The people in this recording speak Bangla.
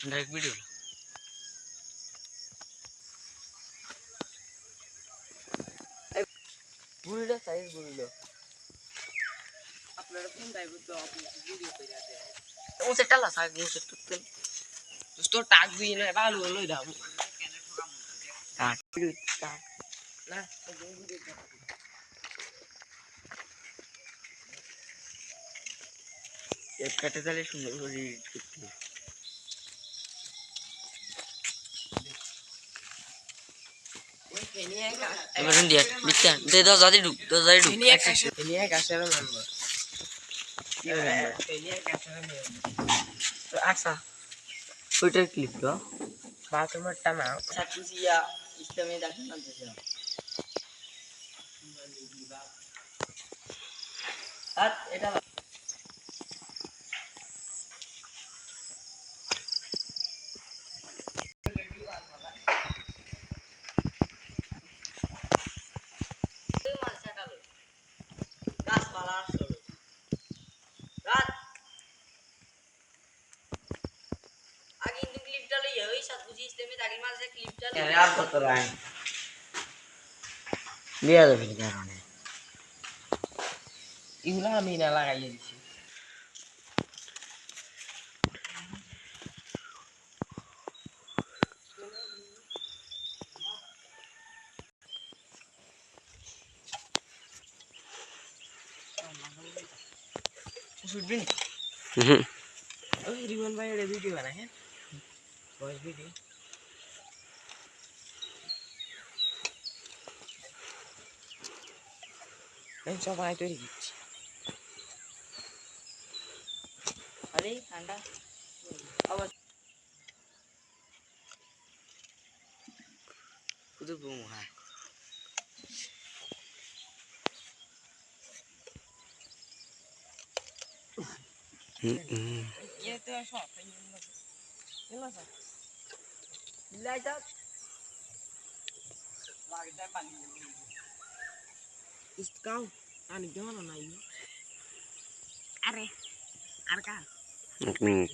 डायरेक्ट वीडियो बुलडो साइज बुलडो আপনারা কোন টাইপের তো আপনি ভিডিও করে দেন उसे टला सा उसे टुकते তো টাক দিয়ে না ভালো লই দাও काट काट না एक काटे তাহলে সুন্দর করে এডিট করতে এবার ইন্ডিয়া লিখতে দে দাও জাদি ঢুক তো জাদি ঢুক এনিয়া কাছের মানবো এনিয়া কাছের নিয়ে তো আচ্ছা ওইটার ক্লিপ দাও বাথরুমটা না সাকুসিয়া ইসলামে দেখেন না দেখো আর এটা আর কত রায় লিয়া যাবে কারণে এগুলা আমি না লাগাইয়ে দিছি শুটবি না ওই রিমন ভাই এর ভিডিও বানায় হ্যাঁ ভয়েস ভিডিও এই সবাই তৈরি করছি আরে ঠান্ডা আবার শুধু বুম হ্যাঁ ये तो शॉट है ये ना सर लाइट अप लागता है पानी इसका पानी क्यों ना नहीं अरे अरे का एक मिनट